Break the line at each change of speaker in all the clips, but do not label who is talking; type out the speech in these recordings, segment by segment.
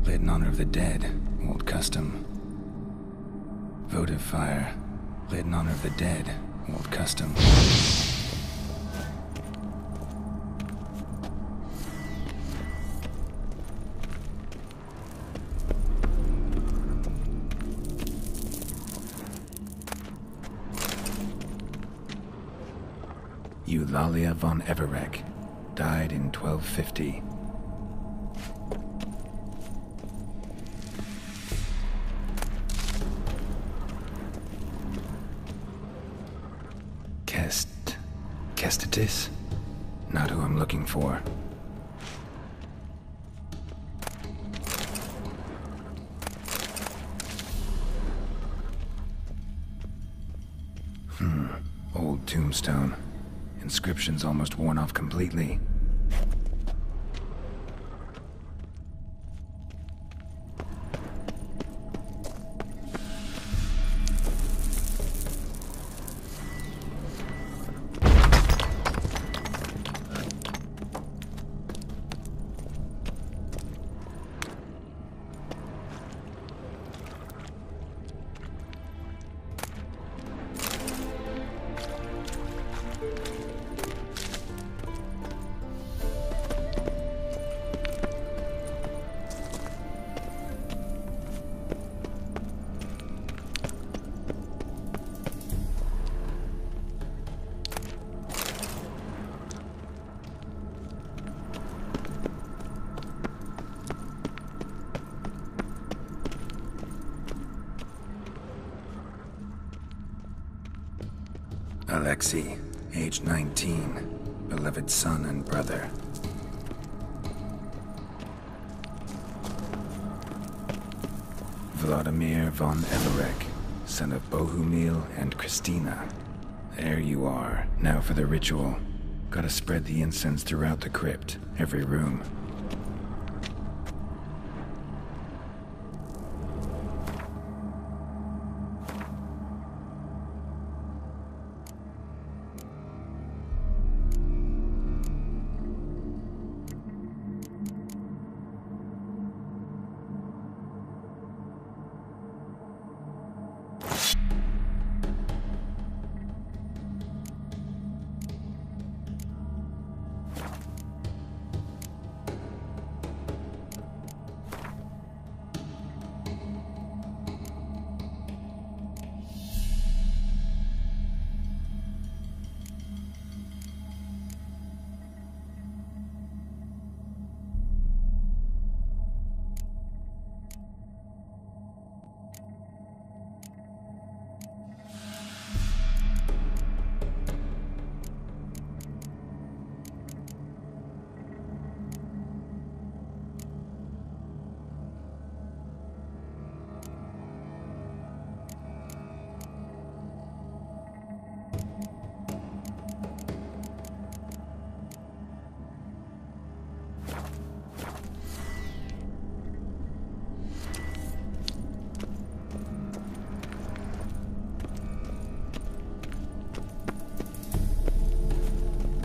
lit in honor of the dead, old custom. Votive fire, lit in honor of the dead, old custom. Eulalia von Everek died in 1250. Kestatis? Not who I'm looking for. Old tombstone. Inscription's almost worn off completely. Alexei, age 19, beloved son and brother. Vladimir von Everek, son of Bohumil and Christina. There you are. Now for the ritual. Gotta spread the incense throughout the crypt, every room.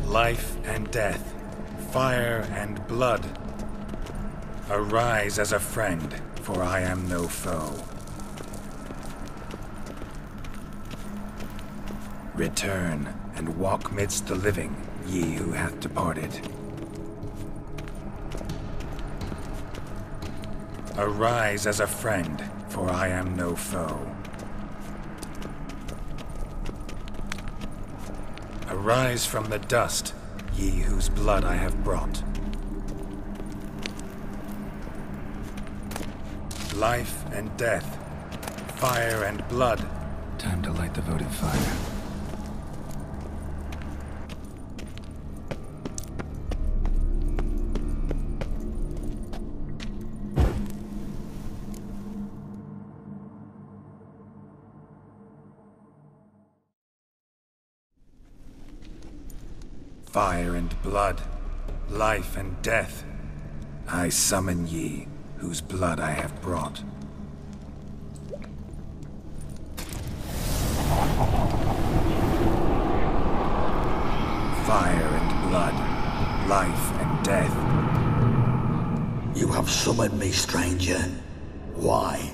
Life and death, fire and blood. Arise as a friend, for I am no foe. Return and walk midst the living, ye who hath departed. Arise as a friend, for I am no foe. Arise from the dust, ye whose blood I have brought. Life and death, fire and blood.
Time to light the votive fire.
Fire and blood, life and death, I summon ye, whose blood I have brought. Fire and blood, life and death. You
have summoned me, stranger. Why?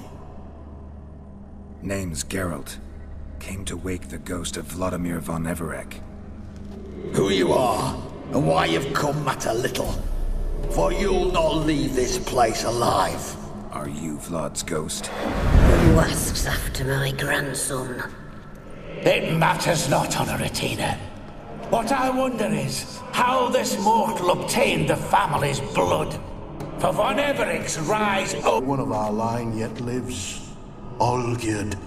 Name's Geralt. Came to wake the ghost of Vladimir von Everec.
Who you are, and why you've come matter little. For you'll not leave this place alive.
Are you Vlad's ghost?
Who asks after my grandson?
It matters not, Honoratina. What I wonder is how this mortal obtained the family's blood. For von Everic's rise...
One of our line yet lives. Olgierd.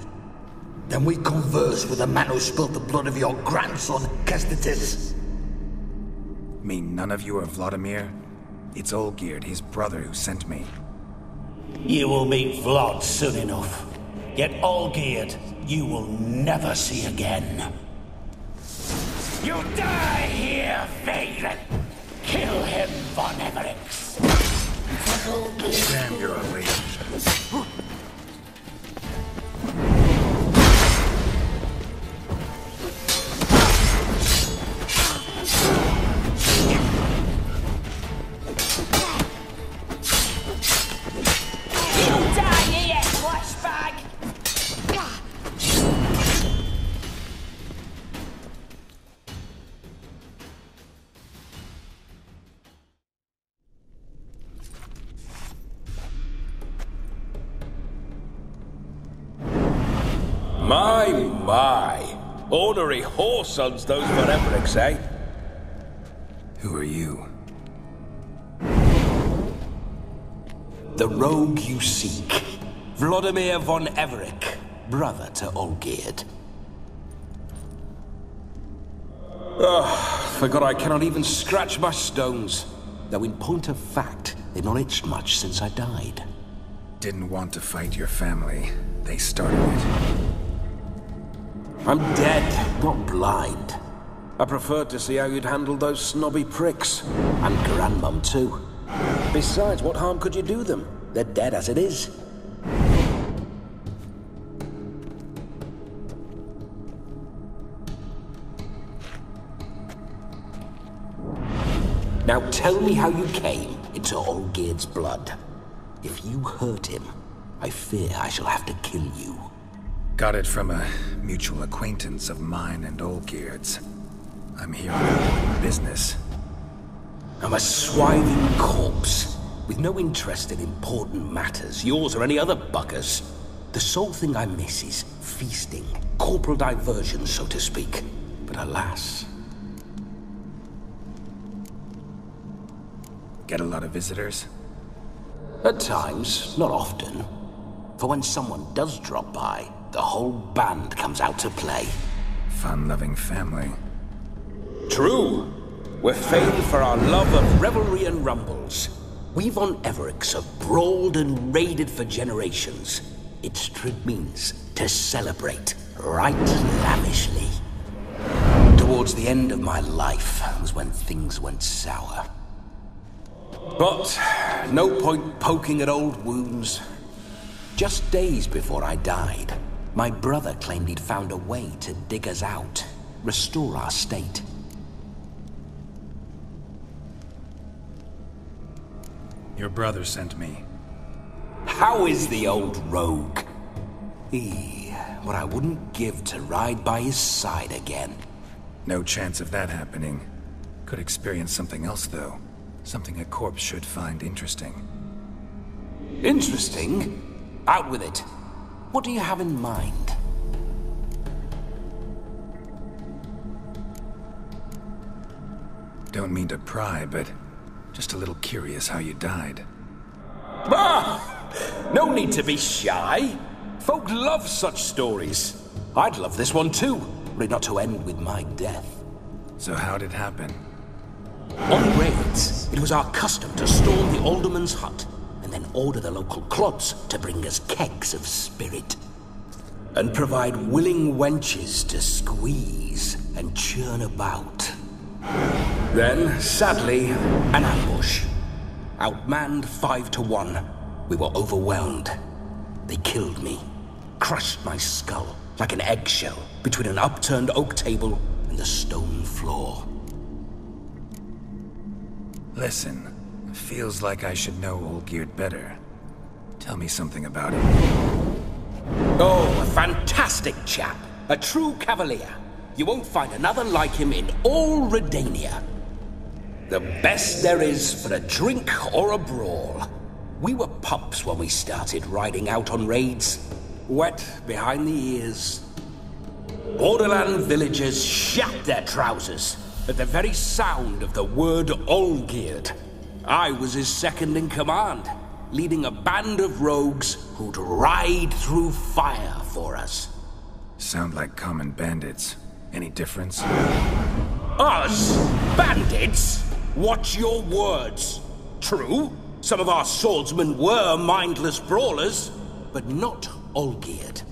Then we converse with the man who spilled the blood of your grandson, Kestitis.
Mean none of you are Vladimir? It's Olgierd, his brother, who sent me.
You will meet Vlad soon enough. Yet Olgierd, you will never see again. You'll die here, Vagrant! Kill him, von Everix!
Damn, you're a lady.
My! Ornery whoresons those von Evericks, eh?
Who are you?
The rogue you seek. Vladimir von Everec, brother to Olgierd.
Forgot I cannot even scratch my stones. Though in point of fact, they've not itched much since I died.
Didn't want to fight your family. They started it.
I'm dead, not blind. I preferred to see how you'd handle those snobby pricks. And Grandmum, too. Besides, what harm could you do them? They're dead as it is. Now tell me how you came into Olgierd's blood. If you hurt him, I fear I shall have to kill you.
Got it from a mutual acquaintance of mine and Olgierd's. I'm here on business.
I'm a swiving corpse, with no interest in important matters, yours or any other buggers. The sole thing I miss is feasting, corporal diversion, so to speak. But alas...
Get a lot of visitors?
At times, not often. For when someone does drop by, the whole band comes out to play.
Fun-loving family.
True. We're famed for our love of revelry and rumbles. We von Evericks have brawled and raided for generations. Its true means to celebrate right lavishly. Towards the end of my life was when things went sour. But no point poking at old wounds. Just days before I died, my brother claimed he'd found a way to dig us out, restore our state.
Your brother sent me.
How is the old rogue? What I wouldn't give to ride by his side again.
No chance of that happening. Could experience something else, though. Something a corpse should find interesting.
Interesting? Out with it. What do you have in mind?
Don't mean to pry, but just a little curious how you died.
No need to be shy. Folk love such stories. I'd love this one too, were it not to end with my death.
So how'd it happen?
On raids, it was our custom to storm the alderman's hut and then order the local clubs to bring us kegs of spirit. And provide willing wenches to squeeze and churn about. Then, sadly, an ambush. Outmanned 5-1, we were overwhelmed. They killed me, crushed my skull like an eggshell between an upturned oak table and the stone floor.
Listen, Feels like I should know Olgierd better. Tell me something about him.
Oh, a fantastic chap. A true cavalier. You won't find another like him in all Redania. The best there is for a drink or a brawl. We were pups when we started riding out on raids. Wet behind the ears. Borderland villagers shat their trousers at the very sound of the word Olgierd. I was his second in command, leading a band of rogues who'd ride through fire for us.
Sound like common bandits. Any difference?
Us? Bandits? Watch your words. True, some of our swordsmen were mindless brawlers, but not Olgierd.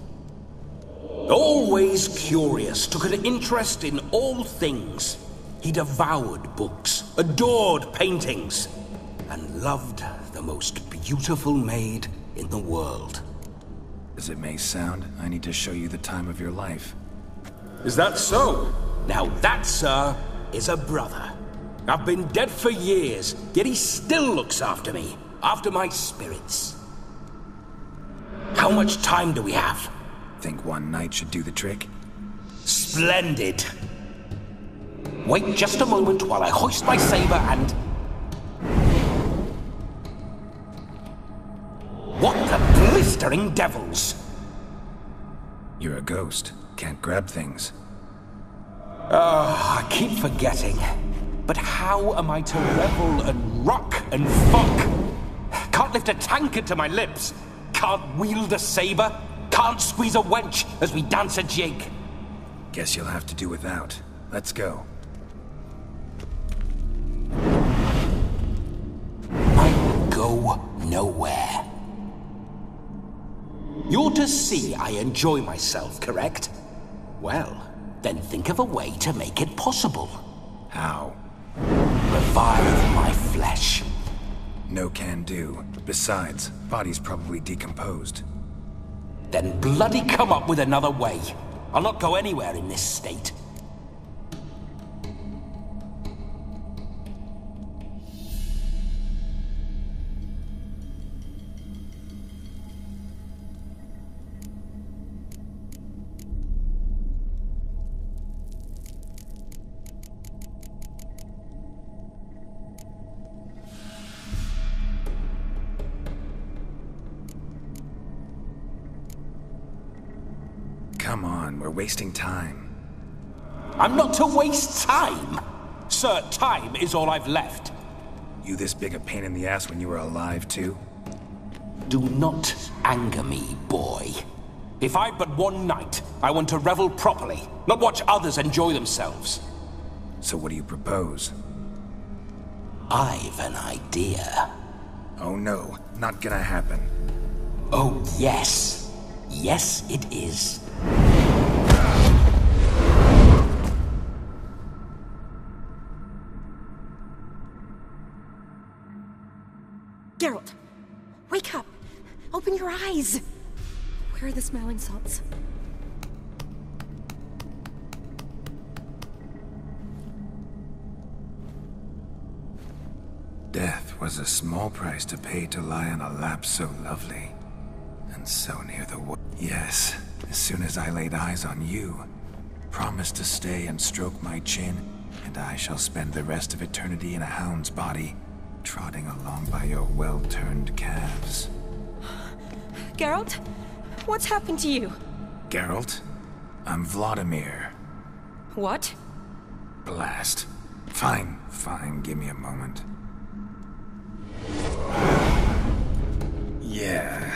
Always curious, took an interest in all things. He devoured books, adored paintings, and loved the most beautiful maid in the world.
As it may sound, I need to show you the time of your life.
Is that so? Now that, sir, is a brother. I've been dead for years, yet he still looks after me, after my spirits. How much time do we have?
Think one night should do the trick?
Splendid. Wait just a moment while I hoist my saber and... What the blistering devils?
You're a ghost. Can't grab things.
I keep forgetting. But how am I to revel and rock and fuck? Can't lift a tankard to my lips. Can't wield a saber. Can't squeeze a wench as we dance a jig.
Guess you'll have to do without. Let's go.
I will go nowhere. You're to see I enjoy myself, correct? Well, then think of a way to make it possible.
How?
Revive my flesh.
No can do. Besides, body's probably decomposed.
Then bloody come up with another way. I'll not go anywhere in this state.
Come on, we're wasting time.
I'm not to waste time. Sir, time is all I've left.
You this big a pain in the ass when you were alive, too?
Do not anger me, boy. If I've but one night, I want to revel properly, not watch others enjoy themselves.
So what do you propose?
I've an idea.
Oh no, not gonna happen.
Oh, yes. Yes, it is.
Geralt, wake up! Open your eyes! Where are the smelling salts?
Death was a small price to pay to lie on a lap so lovely, and so near the wood. Yes, as soon as I laid eyes on you, promise to stay and stroke my chin, and I shall spend the rest of eternity in a hound's body, trotting along by your well-turned calves.
Geralt? What's happened to you?
Geralt? I'm Vladimir.
What?
Blast. Fine, fine, give me a moment. Yeah,